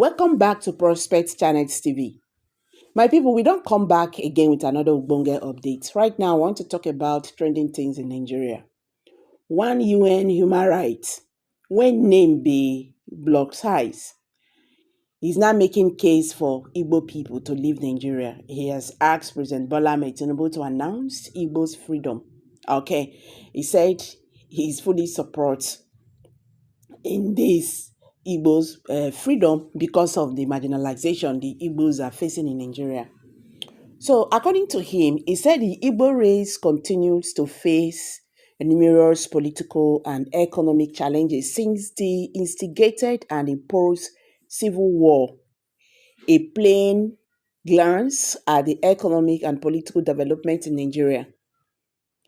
Welcome back to Prospect Channels TV. My people, we don't come back again with another Ubonga update. Right now, I want to talk about trending things in Nigeria. One UN human rights, when name be block size, he's now making case for Igbo people to leave Nigeria. He has asked President Bola Ahmed Tinubu to announce Igbo's freedom. Okay, he said he's fully supports in this Igbos' freedom because of the marginalization the Igbos are facing in Nigeria. So, according to him, he said the Igbo race continues to face numerous political and economic challenges since the instigated and imposed civil war. A plain glance at the economic and political development in Nigeria.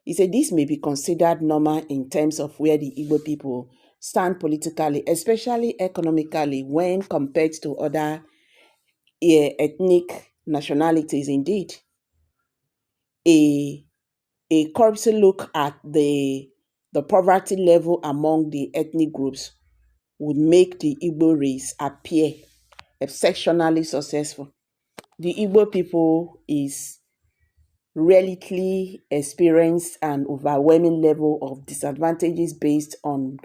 He said this may be considered normal in terms of where the Igbo people stand politically, especially economically, when compared to other ethnic nationalities. Indeed, a cursory look at the poverty level among the ethnic groups would make the Igbo race appear exceptionally successful. The Igbo people is relatively experienced an overwhelming level of disadvantages based on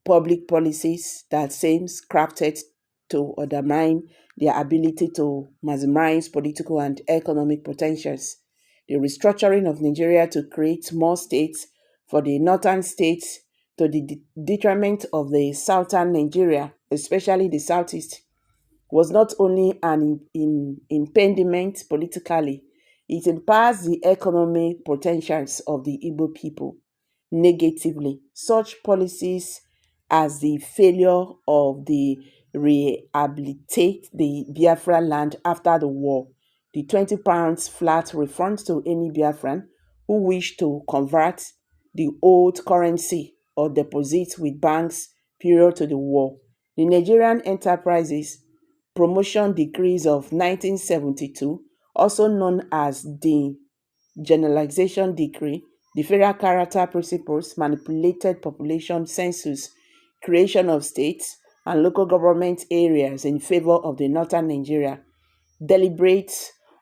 public policies that seems crafted to undermine their ability to maximize political and economic potentials. The restructuring of Nigeria to create more states for the northern states to the detriment of the southern Nigeria, especially the southeast, was not only an impediment politically, it impairs the economic potentials of the Igbo people negatively. Such policies as the failure of the rehabilitate the Biafra land after the war, the £20 flat refund to any Biafran who wish to convert the old currency or deposit with banks prior to the war, the Nigerian Enterprises Promotion Decrees of 1972, also known as the Generalization Decree, the Federal Character Principles, Manipulated Population Census, Creation of States and Local Government Areas in favor of the Northern Nigeria, deliberate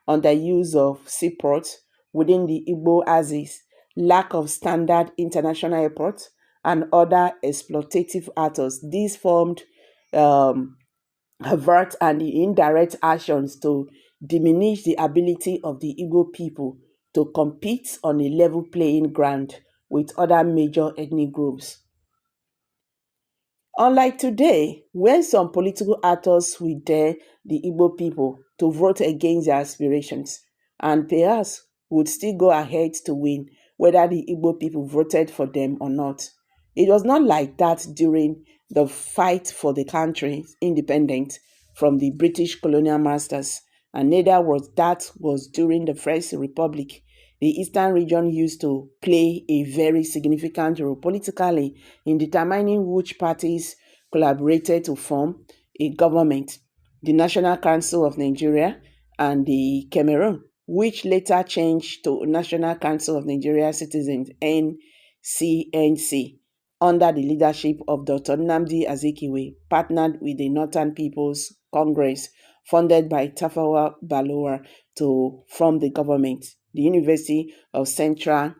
underuse of seaports within the Igbo axis, lack of standard international airports, and other exploitative actors. These formed overt and indirect actions to diminish the ability of the Igbo people to compete on a level playing ground with other major ethnic groups. Unlike today, when some political actors will dare the Igbo people to vote against their aspirations, and perhaps would still go ahead to win whether the Igbo people voted for them or not. It was not like that during the fight for the country's independence from the British colonial masters, and neither was during the First Republic. The Eastern region used to play a very significant role politically in determining which parties collaborated to form a government, the National Council of Nigeria and the Cameroon, which later changed to National Council of Nigeria Citizens, NCNC, under the leadership of Dr. Nnamdi Azikiwe, partnered with the Northern People's Congress, funded by Tafawa Balewa to form the government. The University of Central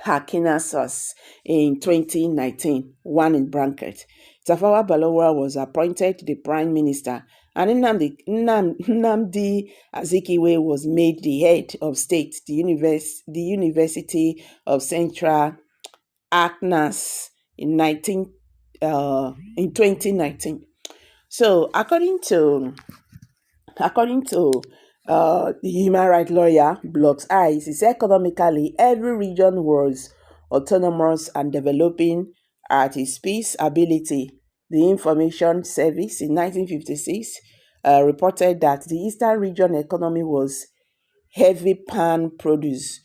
Arkansas in 2019, one in bracket. Tafawa Balewa was appointed the prime minister, and Nnamdi Azikiwe was made the head of state. The University of Central Arkansas in 2019. So, according to the human rights lawyer Blocks Eyes, he said economically every region was autonomous and developing at its peace ability. The Information Service in 1956 reported that the Eastern region economy was heavy palm produce,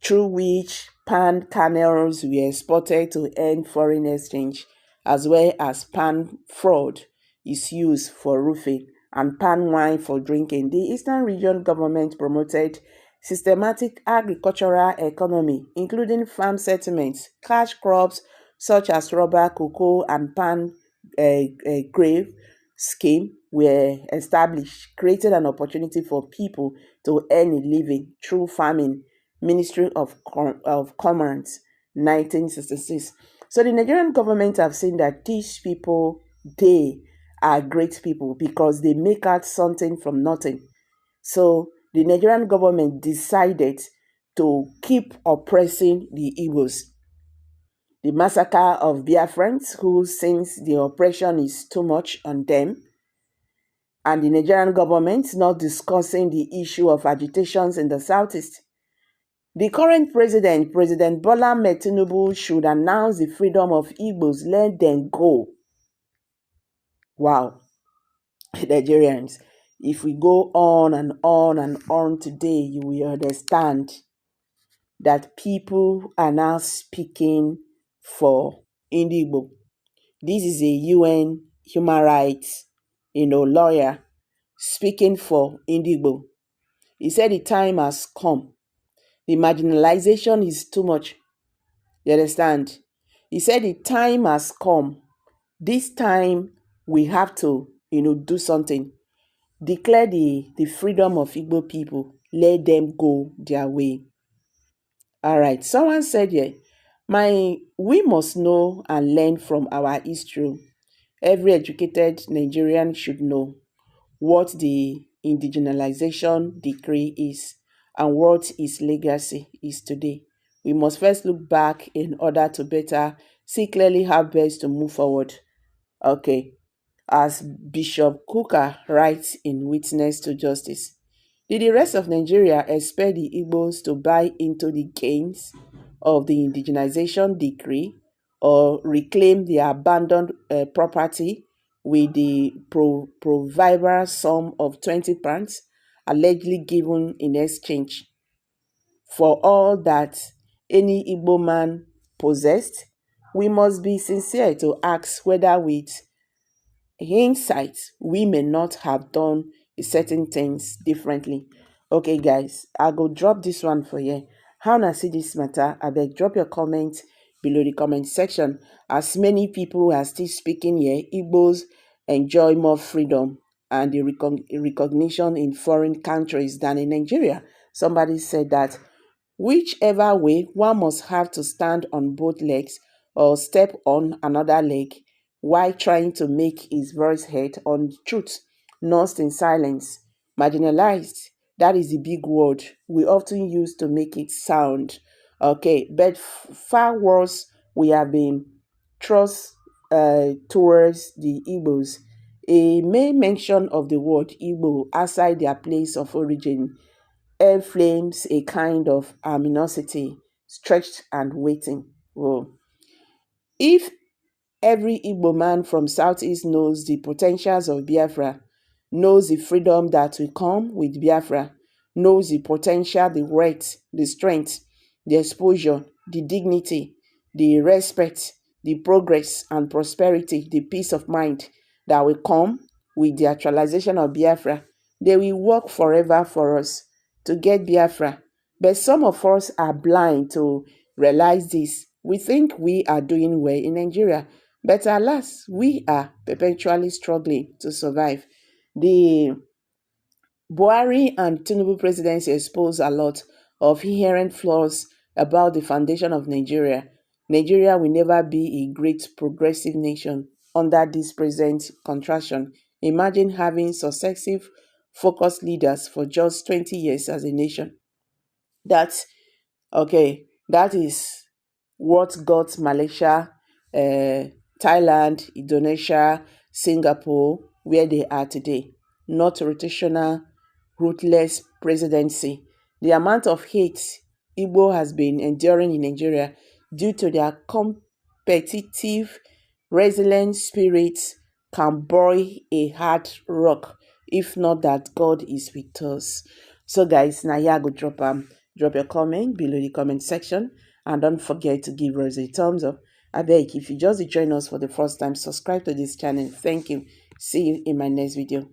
through which palm kernels were exported to earn foreign exchange, as well as palm fraud is used for roofing and palm wine for drinking. The Eastern Region government promoted systematic agricultural economy, including farm settlements, cash crops such as rubber, cocoa, and palm grape, scheme were established, creating an opportunity for people to earn a living through farming. Ministry of Commerce, 1966. So the Nigerian government have seen that these people, they are great people because they make out something from nothing. So the Nigerian government decided to keep oppressing the Igbos. The massacre of Biafrans, who, since the oppression is too much on them, and the Nigerian government not discussing the issue of agitations in the southeast. The current president, President Bola Tinubu, should announce the freedom of Igbos, let them go. Wow, Nigerians, if we go on and on and on today, you will understand that people are now speaking for Igbo. This is a UN human rights, lawyer speaking for Igbo. He said the time has come. The marginalization is too much. You understand? He said the time has come. This time we have to, do something. Declare the freedom of Igbo people. Let them go their way. All right. Someone said here, we must know and learn from our history. Every educated Nigerian should know what the indigenization decree is and what its legacy is today. We must first look back in order to better see clearly how best to move forward. Okay, as Bishop Kuka writes in Witness to Justice. Did the rest of Nigeria expect the Igbos to buy into the gains of the indigenization decree or reclaim their abandoned property with the proverbial sum of 20 pounds allegedly given in exchange for all that any Igbo man possessed? We must be sincere to ask whether with hindsight we may not have done certain things differently. Okay guys, I go drop this one for you. How na see this matter? Abeg drop your comment below the comment section. As many people are still speaking here, Igbos enjoy more freedom and the recognition in foreign countries than in Nigeria. Somebody said that whichever way, one must have to stand on both legs or step on another leg while trying to make his voice heard on the truth, nursed in silence. Marginalized, that is the big word we often use to make it sound. Okay, but far worse, we have been thrust towards the Igbos. A mere mention of the word Igbo outside their place of origin inflames a kind of aminosity, stretched and waiting. Whoa. If every Igbo man from Southeast knows the potentials of Biafra, knows the freedom that will come with Biafra, knows the potential, the worth, the strength, the exposure, the dignity, the respect, the progress and prosperity, the peace of mind that will come with the actualization of Biafra, they will work forever for us to get Biafra. But some of us are blind to realize this. We think we are doing well in Nigeria, but alas, we are perpetually struggling to survive. The Buhari and Tinubu presidency expose a lot of inherent flaws about the foundation of Nigeria. Nigeria will never be a great progressive nation under this present contraction. Imagine having successive focused leaders for just 20 years as a nation. That's okay. That is what got Malaysia, Thailand, Indonesia, Singapore where they are today. Not rotational, ruthless presidency. The amount of hate Igbo has been enduring in Nigeria due to their competitive, resilient spirits can buoy a hard rock, if not that God is with us. So guys, now here I go drop your comment below the comment section, and don't forget to give us a thumbs up. I beg, if you just join us for the first time, subscribe to this channel. Thank you. See you in my next video.